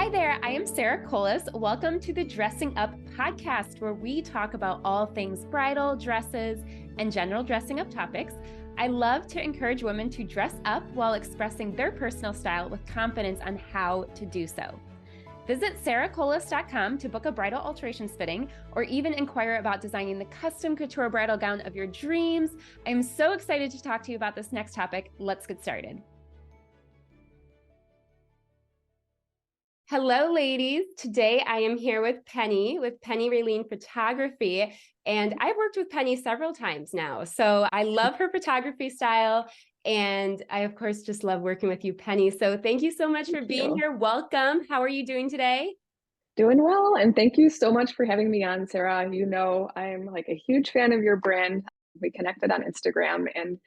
Hi there, I am Sarah Kolis. Welcome to the Dressing Up podcast, where we talk about all things bridal, dresses, and general dressing up topics. I love to encourage women to dress up while expressing their personal style with confidence on how to do so. Visit sarahkolis.com to book a bridal alterations fitting or even inquire about designing the custom couture bridal gown of your dreams. I'm so excited to talk to you about this next topic. Let's get started. Hello, ladies. Today I am here with Penny Ralene Photography, and I've worked with Penny several times now. So I love her photography style, and I, of course, just love working with you, Penny. So thank you so much for being here. Welcome. How are you doing today? Doing well, and thank you so much for having me on, Sarah. You know, I'm like a huge fan of your brand. We connected on Instagram, and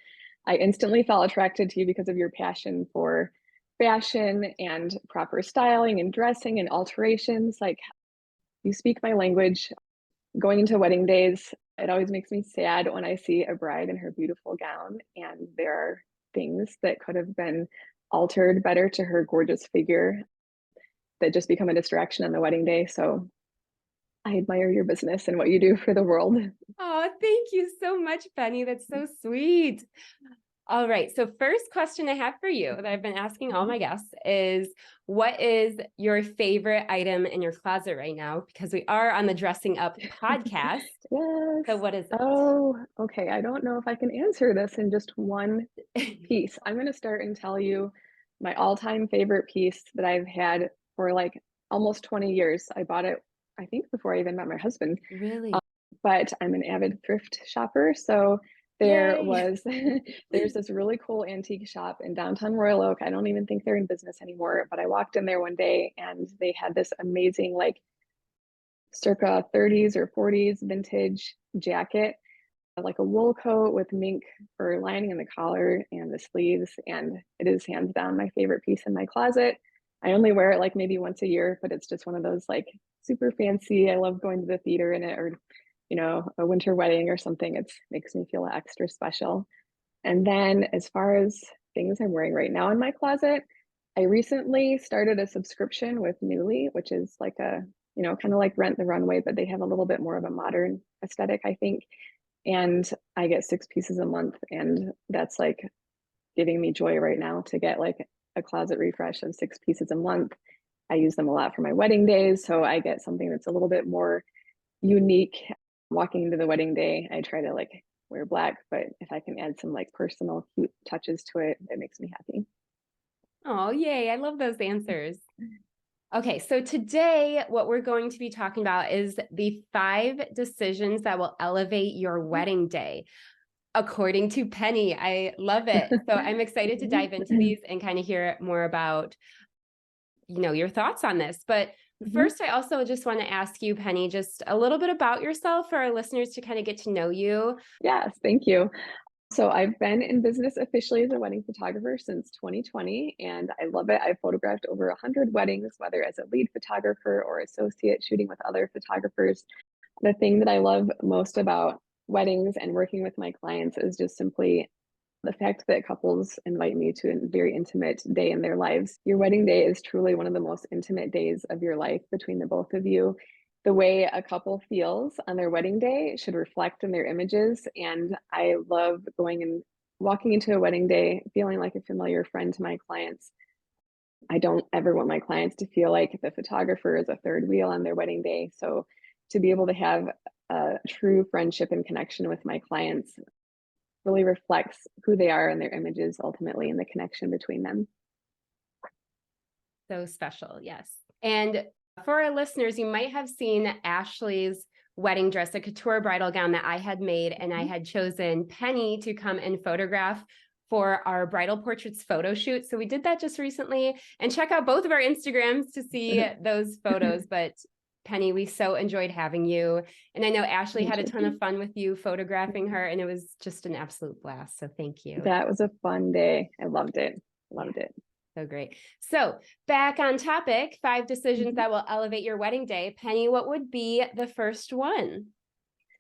I instantly felt attracted to you because of your passion for fashion and proper styling and dressing and alterations. Like, you speak my language. Going into wedding days, it always makes me sad when I see a bride in her beautiful gown, and there are things that could have been altered better to her gorgeous figure that just become a distraction on the wedding day. So I admire your business and what you do for the world. Oh, thank you so much, Penny. That's so sweet. All right. So first question I have for you that I've been asking all my guests is, what is your favorite item in your closet right now? Because we are on the Dressing Up podcast. Yes. So what is it? Oh, okay. I don't know if I can answer this in just one piece. I'm going to start and tell you my all-time favorite piece that I've had for like almost 20 years. I bought it, I think, before I even met my husband. Really? But I'm an avid thrift shopper, so there Yay. was there's this really cool antique shop in downtown Royal Oak. I don't even think they're in business anymore, but I walked in there one day and they had this amazing, like, circa 30s or 40s vintage jacket, like a wool coat with mink fur lining in the collar and the sleeves, and it is hands down my favorite piece in my closet. I only wear it like maybe once a year, but it's just one of those like super fancy. I love going to the theater in it, or a winter wedding or something. It makes me feel extra special. And then as far as things I'm wearing right now in my closet, I recently started a subscription with Nuuly, which is like a, kind of like Rent the Runway, but they have a little bit more of a modern aesthetic, I think. And I get 6 pieces a month, and that's like giving me joy right now to get like a closet refresh of 6 pieces a month. I use them a lot for my wedding days, so I get something that's a little bit more unique. Walking into the wedding day, I try to like wear black, but if I can add some like personal cute touches to it, it makes me happy. Oh, yay. I love those answers. Okay, so today what we're going to be talking about is the 5 decisions that will elevate your wedding day, according to Penny. I love it. So I'm excited to dive into these and kind of hear more about, your thoughts on this. But first, I also just want to ask you, Penny, just a little bit about yourself for our listeners to kind of get to know you. Yes, thank you. So I've been in business officially as a wedding photographer since 2020, and I love it. I've photographed over 100 weddings, whether as a lead photographer or associate shooting with other photographers. The thing that I love most about weddings and working with my clients is just simply the fact that couples invite me to a very intimate day in their lives. Your wedding day is truly one of the most intimate days of your life between the both of you. The way a couple feels on their wedding day should reflect in their images. And I love going and walking into a wedding day feeling like a familiar friend to my clients. I don't ever want my clients to feel like the photographer is a third wheel on their wedding day. So to be able to have a true friendship and connection with my clients really reflects who they are and their images ultimately, and the connection between them. So special, yes. And for our listeners, you might have seen Ashley's wedding dress, a couture bridal gown that I had made, and I had chosen Penny to come and photograph for our bridal portraits photo shoot. So we did that just recently, and check out both of our Instagrams to see those photos. But Penny, we so enjoyed having you. And I know Ashley had a ton of fun with you photographing her, and it was just an absolute blast. So thank you. That was a fun day. I loved it. Loved it. So great. So back on topic, 5 decisions that will elevate your wedding day. Penny, what would be the first one?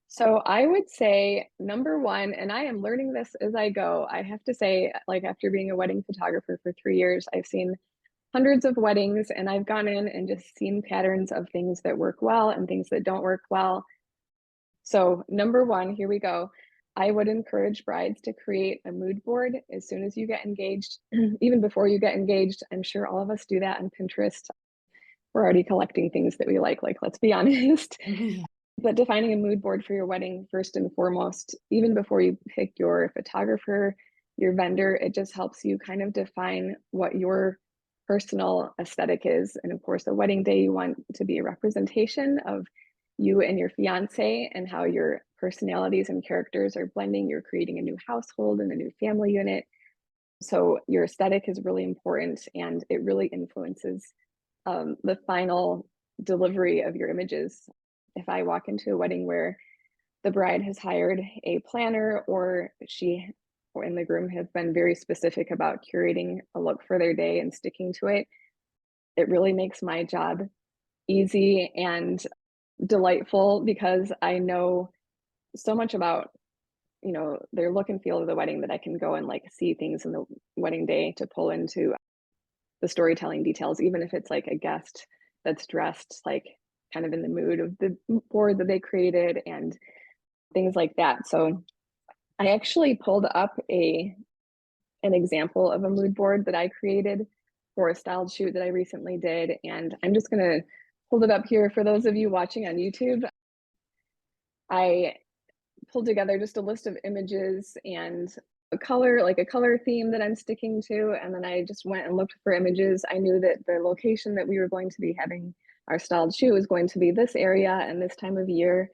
So I would say number one, and I am learning this as I go. I have to say, like, after being a wedding photographer for 3 years, I've seen hundreds of weddings, and I've gone in and just seen patterns of things that work well and things that don't work well. So number one, here we go. I would encourage brides to create a mood board as soon as you get engaged, even before you get engaged. I'm sure all of us do that on Pinterest. We're already collecting things that we like, let's be honest. Yeah. But defining a mood board for your wedding, first and foremost, even before you pick your photographer, your vendor, it just helps you kind of define what your personal aesthetic is. And of course, the wedding day, you want to be a representation of you and your fiance and how your personalities and characters are blending. You're creating a new household and a new family unit. So your aesthetic is really important, and it really influences the final delivery of your images. If I walk into a wedding where the bride has hired a planner, or she and the groom have been very specific about curating a look for their day and sticking to it, it really makes my job easy and delightful, because I know so much about, their look and feel of the wedding, that I can go and like see things in the wedding day to pull into the storytelling details, even if it's like a guest that's dressed like kind of in the mood of the board that they created and things like that. So I actually pulled up an example of a mood board that I created for a styled shoot that I recently did, and I'm just gonna hold it up here for those of you watching on YouTube. I pulled together just a list of images and a color theme that I'm sticking to, and then I just went and looked for images. I knew that the location that we were going to be having our styled shoot was going to be this area and this time of year.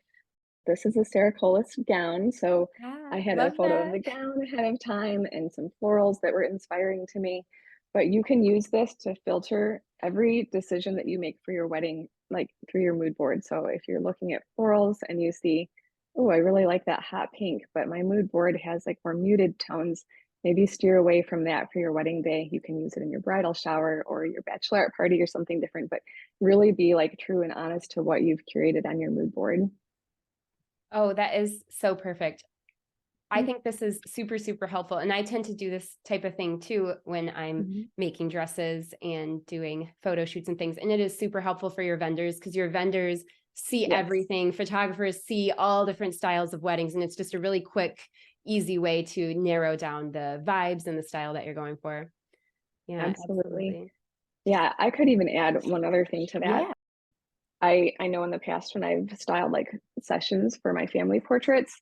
This is a Sarah Kolis gown, so I had a Love photo of that. the gown ahead of time and some florals that were inspiring to me. But you can use this to filter every decision that you make for your wedding, like through your mood board. So if you're looking at florals and you see, oh, I really like that hot pink, but my mood board has like more muted tones, maybe steer away from that for your wedding day. You can use it in your bridal shower or your bachelorette party or something different, but really be like true and honest to what you've curated on your mood board. Oh, that is so perfect. I think this is super, super helpful. And I tend to do this type of thing too when I'm Mm-hmm. making dresses and doing photo shoots and things. And it is super helpful for your vendors, because your vendors see Yes. everything. Photographers see all different styles of weddings. And it's just a really quick, easy way to narrow down the vibes and the style that you're going for. Yeah, Absolutely. absolutely. Yeah, I could even add one other thing to that. Yeah. I know in the past when I've styled like sessions for my family portraits,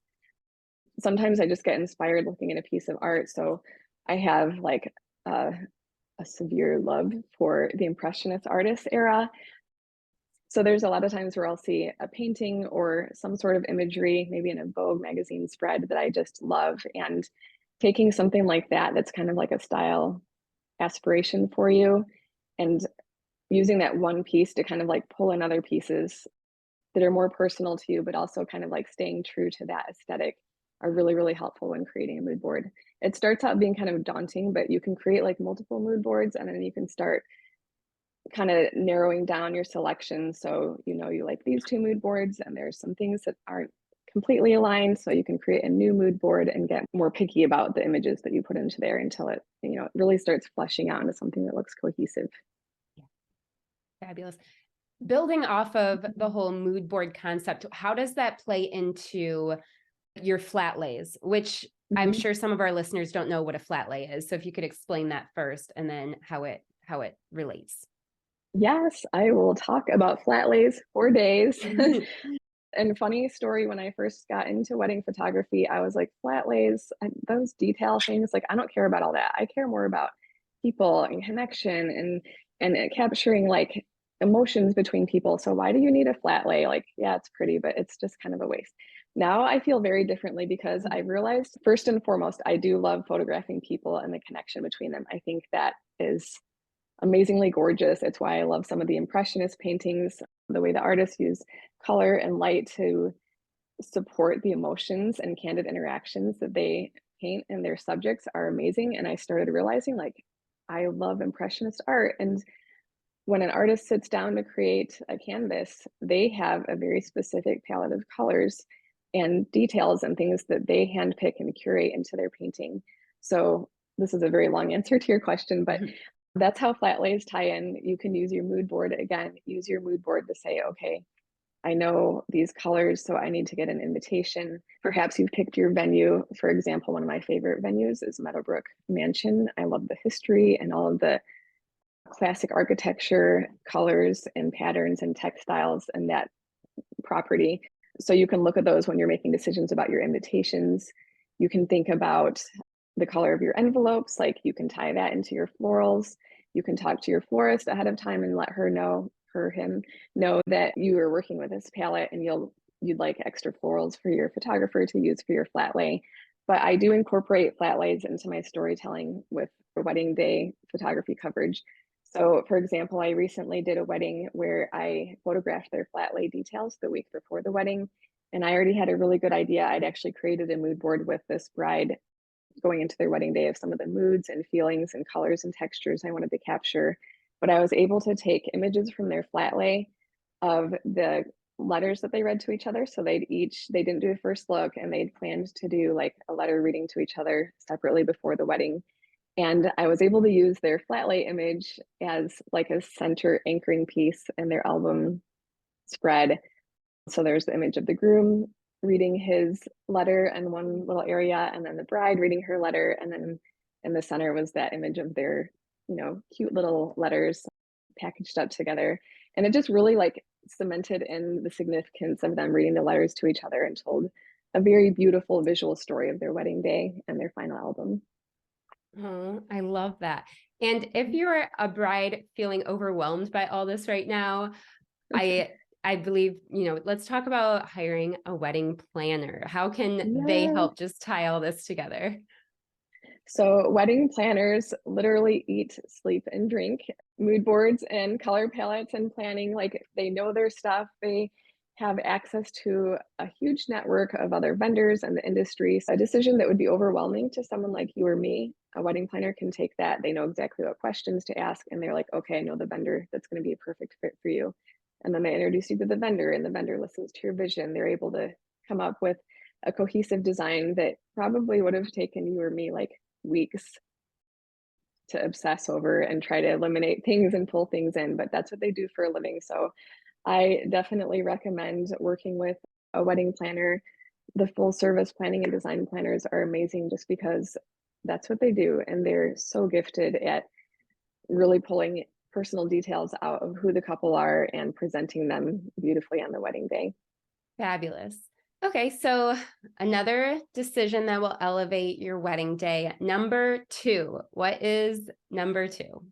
sometimes I just get inspired looking at a piece of art. So I have like a severe love for the impressionist artist era. So there's a lot of times where I'll see a painting or some sort of imagery, maybe in a Vogue magazine spread, that I just love, and taking something like that that's kind of like a style aspiration for you, and using that one piece to kind of like pull in other pieces that are more personal to you, but also kind of like staying true to that aesthetic, are really, really helpful when creating a mood board. It starts out being kind of daunting, but you can create like multiple mood boards, and then you can start kind of narrowing down your selection. So, you like these two mood boards, and there's some things that aren't completely aligned. So you can create a new mood board and get more picky about the images that you put into there until it, it really starts fleshing out into something that looks cohesive. Yeah. Fabulous. Building off of the whole mood board concept, how does that play into your flat lays, which I'm sure some of our listeners don't know what a flat lay is. So if you could explain that first, and then how it relates. Yes, I will talk about flat lays for days. And funny story, when I first got into wedding photography, I was like, flat lays, those detail things, like I don't care about all that. I care more about people and connection and capturing like emotions between people. So why do you need a flat lay? Like, yeah, it's pretty, but it's just kind of a waste. Now I feel very differently, because I realized, first and foremost, I do love photographing people and the connection between them. I think that is amazingly gorgeous. It's why I love some of the impressionist paintings, the way the artists use color and light to support the emotions and candid interactions that they paint, and their subjects are amazing. And I started realizing, like, I love impressionist art. And when an artist sits down to create a canvas, they have a very specific palette of colors and details and things that they handpick and curate into their painting. So this is a very long answer to your question, but That's how flat lays tie in. You can use your mood board again, use your mood board to say, okay, I know these colors, so I need to get an invitation. Perhaps you've picked your venue. For example, one of my favorite venues is Meadowbrook Mansion. I love the history and all of the classic architecture, colors and patterns and textiles and that property. So you can look at those when you're making decisions about your invitations. You can think about the color of your envelopes, like you can tie that into your florals. You can talk to your florist ahead of time and let her know, her, him, know that you are working with this palette and you'd like extra florals for your photographer to use for your flat lay. But I do incorporate flat lays into my storytelling with for wedding day photography coverage. So for example, I recently did a wedding where I photographed their flat lay details the week before the wedding. And I already had a really good idea. I'd actually created a mood board with this bride going into their wedding day of some of the moods and feelings and colors and textures I wanted to capture. But I was able to take images from their flat lay of the letters that they read to each other. So they didn't do a first look and they'd planned to do like a letter reading to each other separately before the wedding. And I was able to use their flat lay image as like a center anchoring piece in their album spread. So there's the image of the groom reading his letter in one little area, and then the bride reading her letter. And then in the center was that image of their, cute little letters packaged up together. And it just really like cemented in the significance of them reading the letters to each other and told a very beautiful visual story of their wedding day and their final album. Oh, I love that. And if you're a bride feeling overwhelmed by all this right now, I believe, let's talk about hiring a wedding planner. How can they Yeah. help just tie all this together? So wedding planners literally eat, sleep, and drink mood boards and color palettes and planning. Like they know their stuff. They have access to a huge network of other vendors and the industry. So a decision that would be overwhelming to someone like you or me, a wedding planner can take that. They know exactly what questions to ask, and they're like, okay, I know the vendor that's going to be a perfect fit for you. And then they introduce you to the vendor, and the vendor listens to your vision. They're able to come up with a cohesive design that probably would have taken you or me like weeks to obsess over and try to eliminate things and pull things in, but that's what they do for a living. So I definitely recommend working with a wedding planner. The full service planning and design planners are amazing just because that's what they do. And they're so gifted at really pulling personal details out of who the couple are and presenting them beautifully on the wedding day. Fabulous. Okay, so another decision that will elevate your wedding day. Number two. What is number two?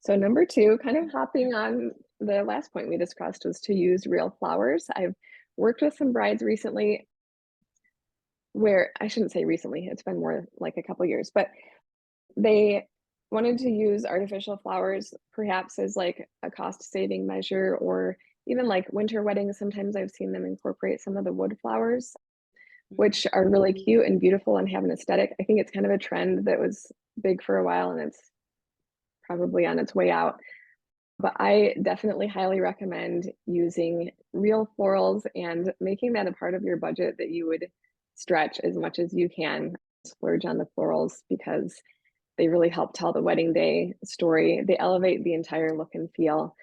So number two, kind of hopping on the last point we discussed, was to use real flowers. I've worked with some brides recently where I shouldn't say recently, it's been more like a couple years, but they wanted to use artificial flowers perhaps as like a cost saving measure, or even like winter weddings. Sometimes I've seen them incorporate some of the wood flowers, which are really cute and beautiful and have an aesthetic. I think it's kind of a trend that was big for a while and it's probably on its way out. But I definitely highly recommend using real florals and making that a part of your budget, that you would stretch as much as you can, splurge on the florals, because they really help tell the wedding day story. They elevate the entire look and feel.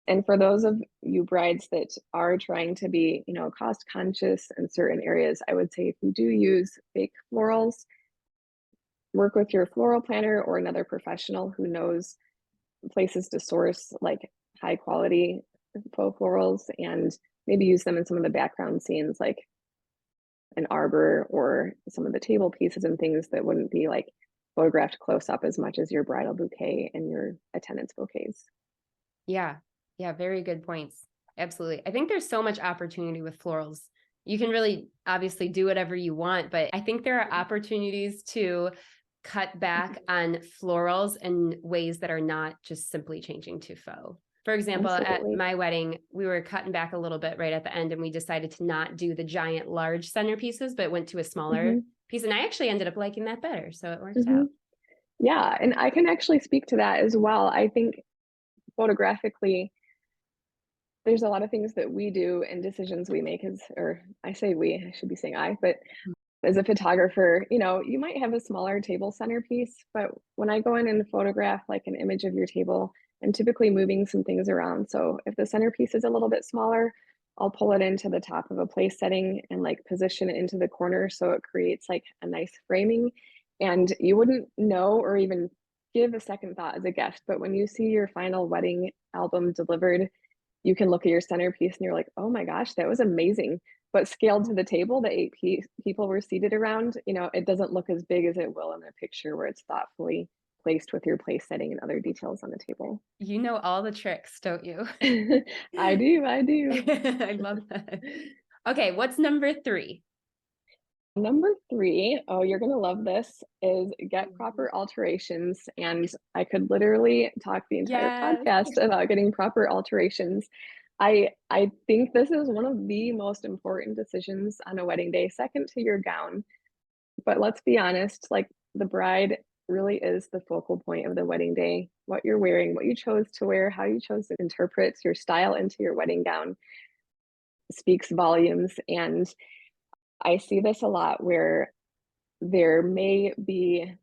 And for those of you brides that are trying to be, cost conscious in certain areas, I would say if you do use fake florals, work with your floral planner or another professional who knows places to source like high quality faux florals, and maybe use them in some of the background scenes like an arbor or some of the table pieces and things that wouldn't be like photographed close up as much as your bridal bouquet and your attendance bouquets. Yeah. Yeah. Very good points. Absolutely. I think there's so much opportunity with florals. You can really obviously do whatever you want, but I think there are opportunities to cut back on florals in ways that are not just simply changing to faux. For example, at Absolutely. my wedding, we were cutting back a little bit right at the end, and we decided to not do the giant, large centerpieces, but went to a smaller Hmm. piece. And I actually ended up liking that better. So it worked Hmm. out. Yeah, and I can actually speak to that as well. I think photographically, there's a lot of things that we do and decisions we make as, or I say we, I should be saying I, but as a photographer, you might have a smaller table centerpiece, but when I go in and photograph like an image of your table, I'm typically moving some things around. So if the centerpiece is a little bit smaller, I'll pull it into the top of a place setting and like position it into the corner so it creates like a nice framing. And you wouldn't know or even give a second thought as a guest, but when you see your final wedding album delivered, you can look at your centerpiece and you're like, oh my gosh, that was amazing. But scaled to the table, the people were seated around, it doesn't look as big as it will in a picture where it's thoughtfully placed with your place setting and other details on the table. You know all the tricks, don't you? I do. I love that. Okay, what's number 3? Number 3, oh, you're gonna love this, is get proper alterations. And I could literally talk the entire Yes. podcast about getting proper alterations. I think this is one of the most important decisions on a wedding day, second to your gown. But let's be honest, like the bride really is the focal point of the wedding day. What you're wearing, what you chose to wear, how you chose to interpret your style into your wedding gown speaks volumes. And I see this a lot where there may be,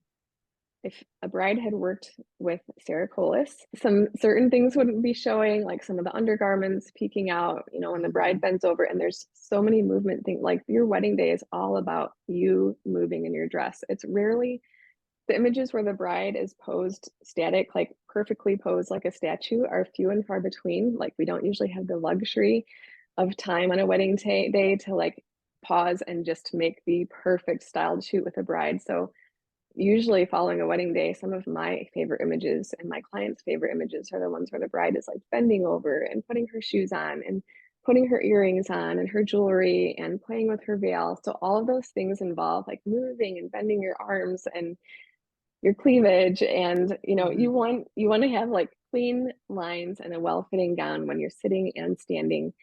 if a bride had worked with Sarah Kolis, some certain things wouldn't be showing, like some of the undergarments peeking out, when the bride bends over, and there's so many movement things. Like your wedding day is all about you moving in your dress. It's rarely the images where the bride is posed static, like perfectly posed like a statue, are few and far between. Like we don't usually have the luxury of time on a wedding day to like pause and just make the perfect styled shoot with a bride. So usually following a wedding day, some of my favorite images and my clients' favorite images are the ones where the bride is like bending over and putting her shoes on and putting her earrings on and her jewelry and playing with her veil. So all of those things involve like moving and bending your arms and your cleavage. And you want to have like clean lines and a well-fitting gown when you're sitting and standing.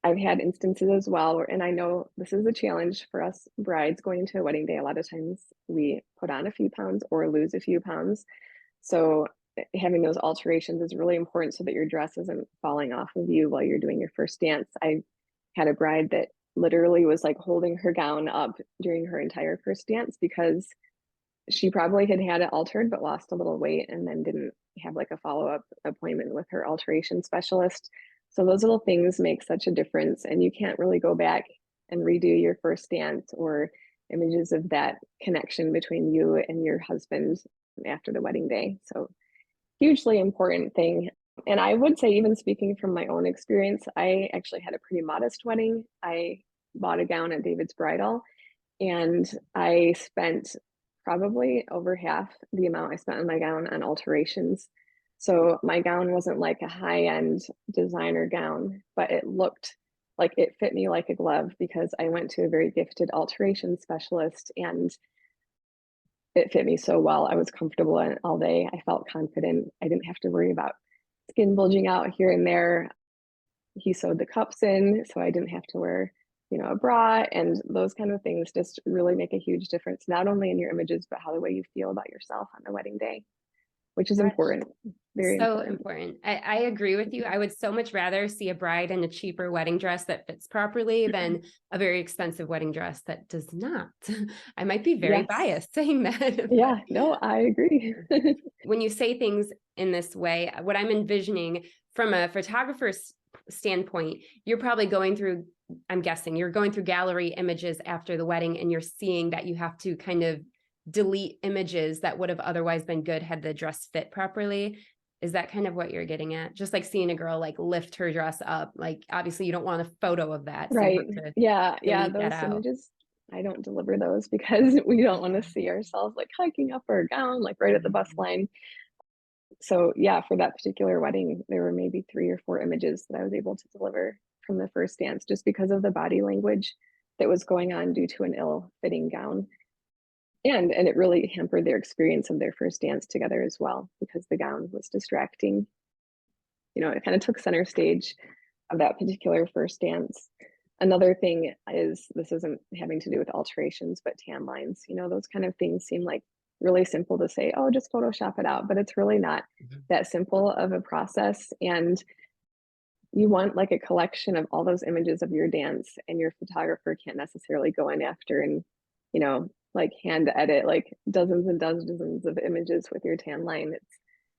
I've had instances as well and I know this is a challenge for us brides going into a wedding day. A lot of times we put on a few pounds or lose a few pounds. So having those alterations is really important so that your dress isn't falling off of you while you're doing your first dance. I had a bride that literally was like holding her gown up during her entire first dance because she probably had had it altered but lost a little weight and then didn't have like a follow-up appointment with her alteration specialist. So those little things make such a difference, and you can't really go back and redo your first dance or images of that connection between you and your husband after the wedding day. So hugely important thing. And I would say, even speaking from my own experience, I actually had a pretty modest wedding. I bought a gown at David's Bridal and I spent probably over half the amount I spent on my gown on alterations. So my gown wasn't like a high-end designer gown, but it looked like it fit me like a glove because I went to a very gifted alteration specialist and it fit me so well. I was comfortable in it all day. I felt confident. I didn't have to worry about skin bulging out here and there. He sewed the cups in, so I didn't have to wear, a bra, and those kind of things just really make a huge difference, not only in your images, but how the way you feel about yourself on the wedding day, which is important, very So important. important. I agree with you. I would so much rather see a bride in a cheaper wedding dress that fits properly than a very expensive wedding dress that does not. I might be very Yes. biased saying that. Yeah, no, I agree. When you say things in this way, what I'm envisioning from a photographer's standpoint, you're probably going through, I'm guessing you're going through gallery images after the wedding and you're seeing that you have to kind of delete images that would have otherwise been good had the dress fit properly. Is that kind of what you're getting at? Just like seeing a girl like lift her dress up, like obviously you don't want a photo of that. So Right. you have to Yeah, delete that those out. images, I don't deliver those because we don't want to see ourselves like hiking up our gown, like right at the bus line. So yeah, for that particular wedding, there were maybe 3 or 4 images that I was able to deliver from the first dance just because of the body language that was going on due to an ill-fitting gown. And it really hampered their experience of their first dance together as well because the gown was distracting. It kind of took center stage of that particular first dance. Another thing is, this isn't having to do with alterations, but tan lines, those kind of things seem like really simple to say, oh, just Photoshop it out, but it's really not that simple of a process. And you want like a collection of all those images of your dance, and your photographer can't necessarily go in after and you know, like hand edit like dozens and dozens of images with your tan line.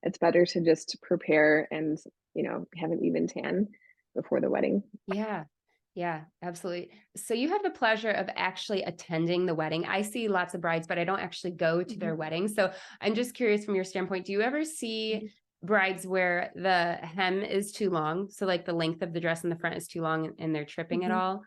It's better to just prepare and, you know, have an even tan before the wedding. Yeah. Yeah, absolutely. So you have the pleasure of actually attending the wedding. I see lots of brides, but I don't actually go to their Mhm. wedding. So I'm just curious from your standpoint, do you ever see brides where the hem is too long? So like the length of the dress in the front is too long and they're tripping at Mhm. all?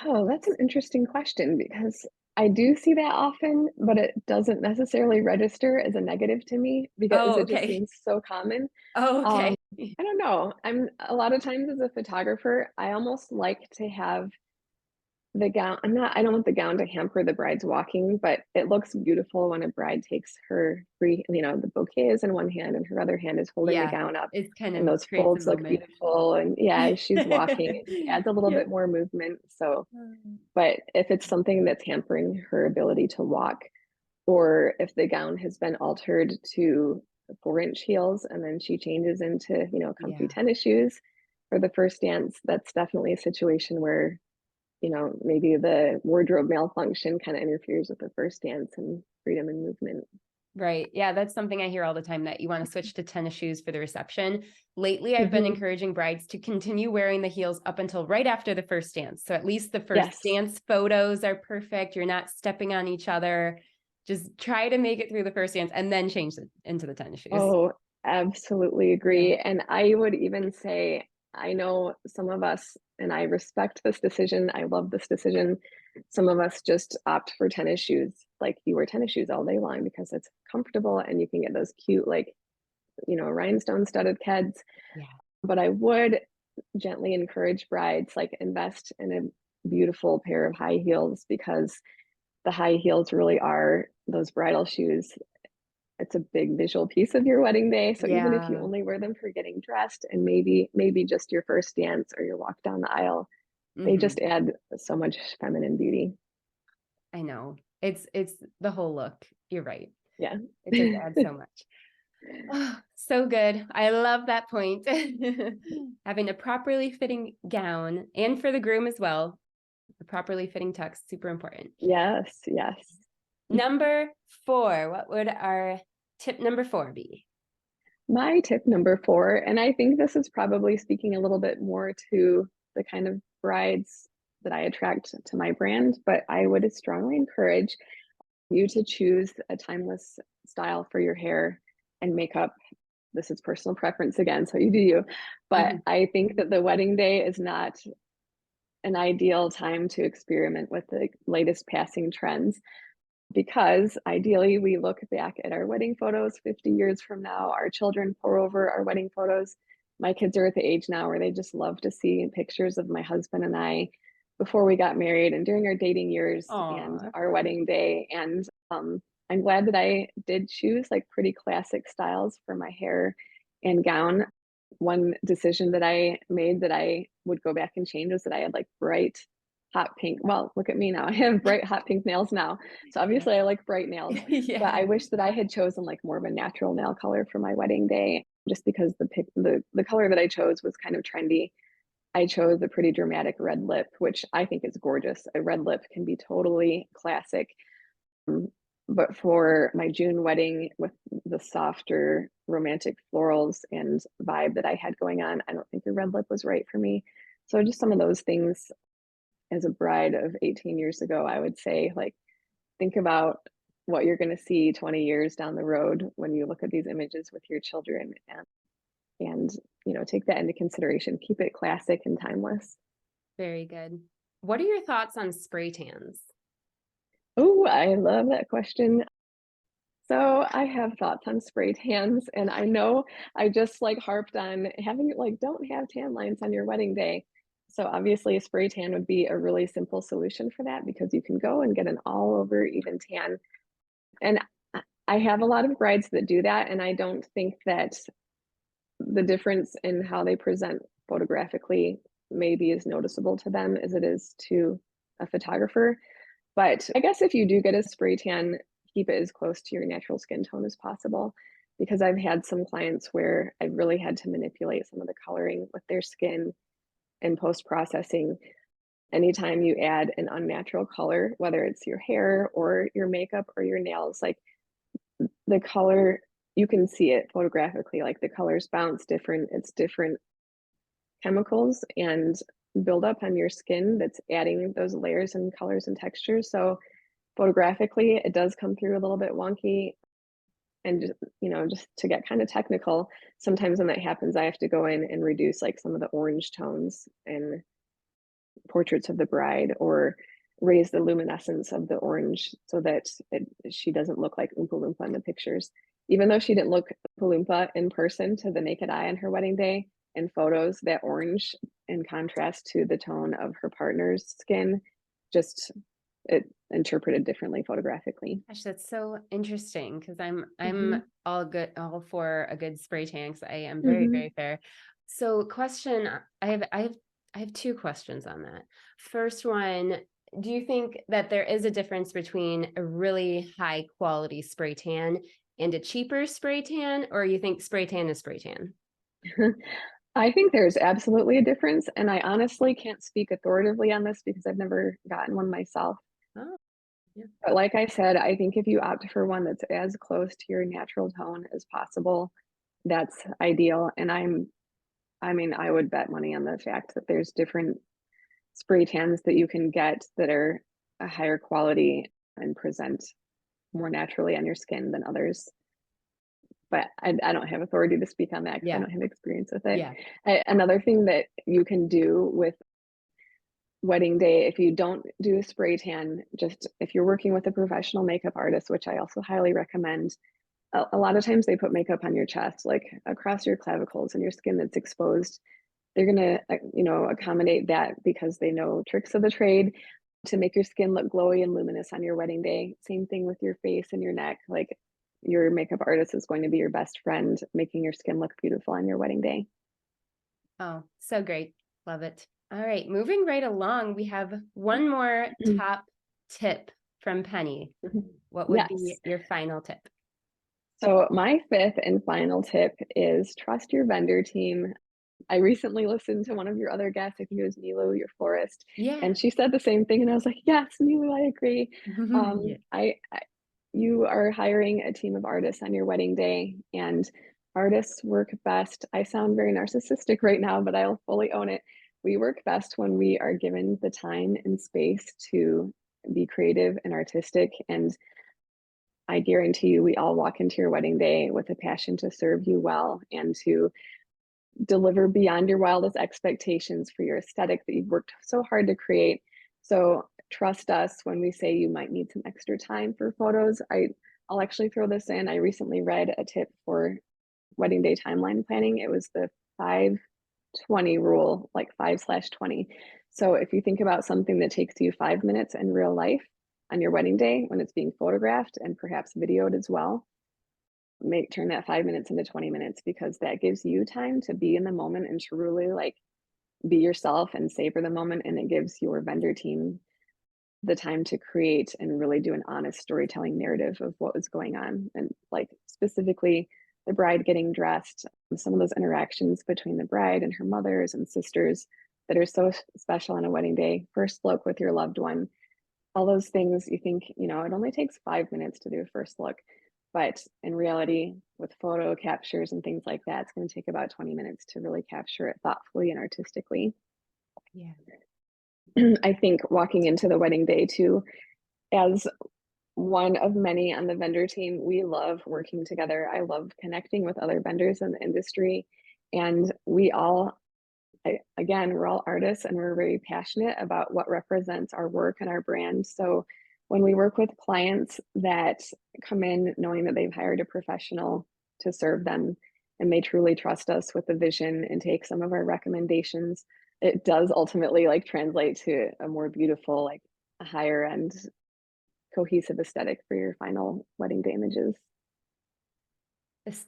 Oh, that's an interesting question because I do see that often, but it doesn't necessarily register as a negative to me because Oh, it just okay. seems so common. Oh, Um, okay. I don't know. I'm a lot of times as a photographer, I almost like to have the gown. I don't want the gown to hamper the bride's walking, but it looks beautiful when a bride takes her free, you know, the bouquet is in one hand and her other hand is holding the Yeah, gown up, it kind and of those creates a folds look moment. beautiful. And yeah, she's walking, it just adds a little Yeah. bit more movement. So, but if it's something that's hampering her ability to walk, or if the gown has been altered to 4-inch heels and then she changes into, you know, comfy Yeah. tennis shoes for the first dance, that's definitely a situation where, you know, maybe the wardrobe malfunction kind of interferes with the first dance and freedom and movement. Right. Yeah, that's something I hear all the time that you want to switch to tennis shoes for the reception. Lately, I've been Hmm. encouraging brides to continue wearing the heels up until right after the first dance. So at least the first Yes. dance photos are perfect. You're not stepping on each other. Just try to make it through the first dance and then change it into the tennis shoes. Oh, absolutely Yeah. agree. And I would even say, I know some of us, and I respect this decision. I love this decision. Some of us just opt for tennis shoes. Like you wear tennis shoes all day long because it's comfortable and you can get those cute, like, you know, rhinestone studded keds. Yeah. But I would gently encourage brides, like, invest in a beautiful pair of high heels because the high heels really are those bridal shoes. It's a big visual piece of your wedding day, so even if you Yeah. only wear them for getting dressed and maybe just your first dance or your walk down the aisle, they Hmm. just add so much feminine beauty. I know. It's the whole look. You're right. Yeah. It just adds so much. Oh, so good. I love that point. Having a properly fitting gown and for the groom as well, a properly fitting tux, super important. Yes, yes. Number 4, what would our tip number 4 be? My tip number 4, and I think this is probably speaking a little bit more to the kind of brides that I attract to my brand, but I would strongly encourage you to choose a timeless style for your hair and makeup. This is personal preference again, so you do you. But Mhm. I think that the wedding day is not an ideal time to experiment with the latest passing trends because ideally we look back at our wedding photos 50 years from now, our children pour over our wedding photos. My kids are at the age now where they just love to see pictures of my husband and I before we got married and during our dating years and Aw. our wedding day. And I'm glad that I did choose like pretty classic styles for my hair and gown. One decision that I made that I would go back and change was that I had like bright hot pink. Well, look at me now. I have bright hot pink nails now. So Yeah. obviously I like bright nails, but Yeah. I wish that I had chosen like more of a natural nail color for my wedding day just because the color that I chose was kind of trendy. I chose a pretty dramatic red lip, which I think is gorgeous. A red lip can be totally classic. Um, but for my June wedding with the softer romantic florals and vibe that I had going on, I don't think the red lip was right for me. So just some of those things as a bride of 18 years ago, I would say, like, think about what you're going to see 20 years down the road when you look at these images with your children and you know, take that into consideration. Keep it classic and timeless. Very good. What are your thoughts on spray tans? Oh, I love that question. So I have thoughts on spray tans, and I know I just like harped on having like don't have tan lines on your wedding day. So obviously a spray tan would be a really simple solution for that because you can go and get an all over even tan. And I have a lot of brides that do that, and I don't think that the difference in how they present photographically maybe as noticeable to them as it is to a photographer. But I guess if you do get a spray tan, keep it as close to your natural skin tone as possible because I've had some clients where I've really had to manipulate some of the coloring with their skin in post processing. anytime you add an unnatural color, whether it's your hair or your makeup or your nails, like the color, you can see it photographically, like the colors bounce different. It's different chemicals and build up on your skin that's adding those layers and colors and textures. So photographically, it does come through a little bit wonky. And just, just to get kind of technical, sometimes when that happens, I have to go in and reduce like some of the orange tones in portraits of the bride, or raise the luminescence of the orange so that she doesn't look like Oompa Loompa in the pictures. Even though she didn't look Oompa Loompa in person to the naked eye on her wedding day, in photos, that orange in contrast to the tone of her partner's skin, just it interpreted differently photographically. Gosh, that's so interesting, because Mhm. I'm all for a good spray tan, 'cause I am very, Mhm. very fair. So question, I have two questions on that. First one, do you think that there is a difference between a really high quality spray tan and a cheaper spray tan, or you think spray tan is spray tan? I think there's absolutely a difference, and I honestly can't speak authoritatively on this because I've never gotten one myself. Oh, yeah. But like I said, I think if you opt for one that's as close to your natural tone as possible, that's ideal. And I mean, I would bet money on the fact that there's different spray tans that you can get that are a higher quality and present more naturally on your skin than others. But I don't have authority to speak on that because I Yeah. don't have experience with it. Yeah. Another thing that you can do with wedding day, if you don't do a spray tan, just if you're working with a professional makeup artist, which I also highly recommend, a lot of times they put makeup on your chest, like across your clavicles and your skin that's exposed. They're gonna, accommodate that because they know tricks of the trade to make your skin look glowy and luminous on your wedding day. Same thing with your face and your neck. Like your makeup artist is going to be your best friend, making your skin look beautiful on your wedding day. Oh, so great. Love it. All right, moving right along, we have one more top tip from Penny. What would be Yes. your final tip? So my fifth and final tip is trust your vendor team. I recently listened to one of your other guests, I think it was Nilu, your florist, Yeah. and she said the same thing, and I was like, "Yes, Nilu, I agree." Yeah. I you are hiring a team of artists on your wedding day, and artists work best. I sound very narcissistic right now, but I'll fully own it. We work best when we are given the time and space to be creative and artistic, and I guarantee you, we all walk into your wedding day with a passion to serve you well and to deliver beyond your wildest expectations for your aesthetic that you've worked so hard to create. So trust us when we say you might need some extra time for photos. I'll actually throw this in. I recently read a tip for wedding day timeline planning. It was the 5-20 rule, like 5/20. So if you think about something that takes you 5 minutes in real life on your wedding day when it's being photographed and perhaps videoed as well, make turn that 5 minutes into 20 minutes, because that gives you time to be in the moment and to really like be yourself and savor the moment. And it gives your vendor team the time to create and really do an honest storytelling narrative of what was going on. And like specifically the bride getting dressed, some of those interactions between the bride and her mothers and sisters that are so special on a wedding day, first look with your loved one, all those things. You think, it only takes 5 minutes to do a first look. But in reality, with photo captures and things like that, it's going to take about 20 minutes to really capture it thoughtfully and artistically. Yeah. I think walking into the wedding day too, as one of many on the vendor team, we love working together. I love connecting with other vendors in the industry. And we all, again, we're all artists and we're very passionate about what represents our work and our brand. So when we work with clients that come in knowing that they've hired a professional to serve them and they truly trust us with the vision and take some of our recommendations, it does ultimately like translate to a more beautiful, like a higher end cohesive aesthetic for your final wedding day images.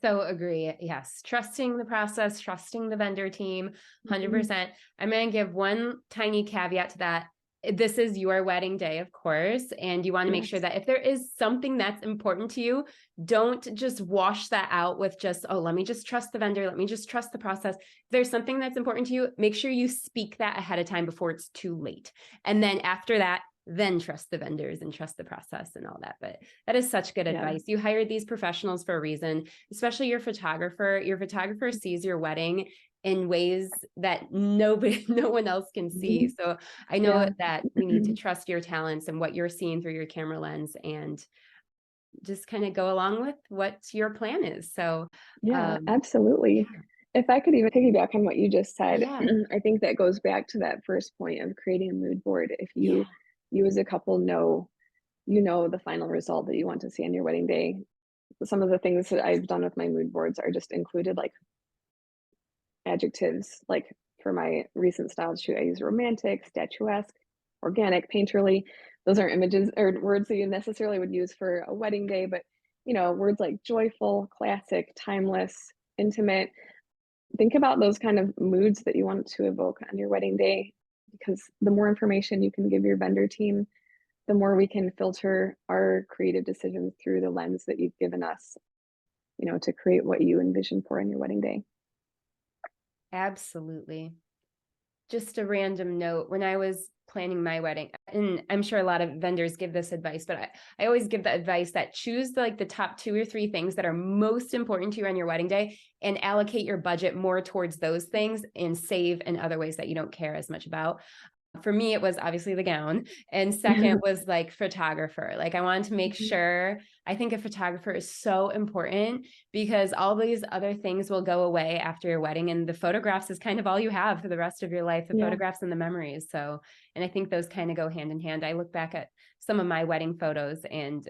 So agree. Yes. Trusting the process, trusting the vendor team, Mhm. 100%. I'm going to give one tiny caveat to that. this is your wedding day, of course, and you want to make sure that if there is something that's important to you, don't just wash that out with just, oh, let me just trust the vendor. Let me just trust the process. If there's something that's important to you, make sure you speak that ahead of time before it's too late. And then after that, then trust the vendors and trust the process and all that. But that is such good advice. You hired these professionals for a reason, especially your photographer. Your photographer sees your wedding in ways that no one else can see. So I know that we need to trust your talents and what you're seeing through your camera lens and just kind of go along with what your plan is. So absolutely. If I could even piggyback on what you just said, I think that goes back to that first point of creating a mood board. If you as a couple know, the final result that you want to see on your wedding day. Some of the things that I've done with my mood boards are just included like adjectives. Like for my recent style shoot, I use romantic, statuesque, organic, painterly. Those aren't images or words that you necessarily would use for a wedding day, but words like joyful, classic, timeless, intimate. Think about those kind of moods that you want to evoke on your wedding day, because the more information you can give your vendor team, the more we can filter our creative decisions through the lens that you've given us, to create what you envision for on your wedding day. Absolutely. Just a random note, when I was planning my wedding, and I'm sure a lot of vendors give this advice, but I always give the advice that choose the top 2 or 3 things that are most important to you on your wedding day and allocate your budget more towards those things and save in other ways that you don't care as much about. For me, it was obviously the gown. And second was photographer. I wanted to make sure, I think a photographer is so important because all these other things will go away after your wedding. And the photographs is kind of all you have for the rest of your life, the photographs and the memories. So, and I think those kind of go hand in hand. I look back at some of my wedding photos and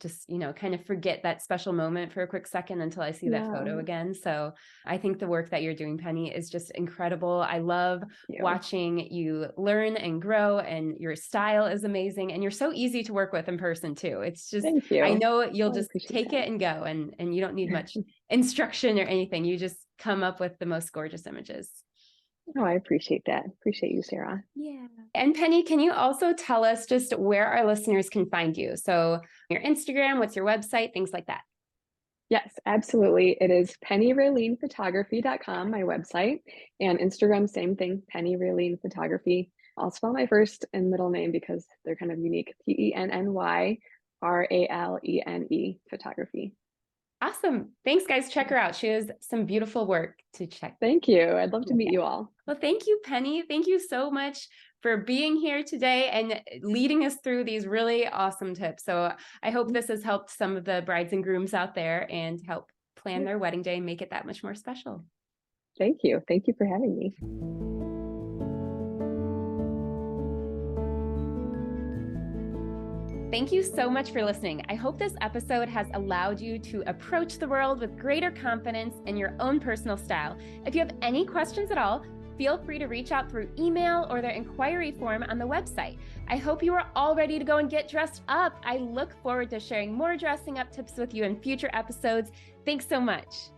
just, kind of forget that special moment for a quick second until I see that photo again. So I think the work that you're doing, Penny, is just incredible. I love watching you learn and grow, and your style is amazing. And you're so easy to work with in person too. It's just, Thank you. I know you'll just take it and go, and you don't need much instruction or anything. You just come up with the most gorgeous images. Oh, I appreciate that. Appreciate you, Sarah. Yeah. And Penny, can you also tell us just where our listeners can find you? So your Instagram, what's your website, things like that. Yes, absolutely. It is pennyralenphotography.com, my website, and Instagram, same thing, Penny Ralene Photography. I'll spell my first and middle name because they're kind of unique. PennyRalene Photography. Awesome. Thanks, guys. Check her out. She has some beautiful work to check. Thank you. I'd love to meet you all. Well, thank you, Penny. Thank you so much for being here today and leading us through these really awesome tips. So I hope this has helped some of the brides and grooms out there and help plan their wedding day and make it that much more special. Thank you. Thank you for having me. Thank you so much for listening. I hope this episode has allowed you to approach the world with greater confidence in your own personal style. If you have any questions at all, feel free to reach out through email or their inquiry form on the website. I hope you are all ready to go and get dressed up. I look forward to sharing more dressing up tips with you in future episodes. Thanks so much.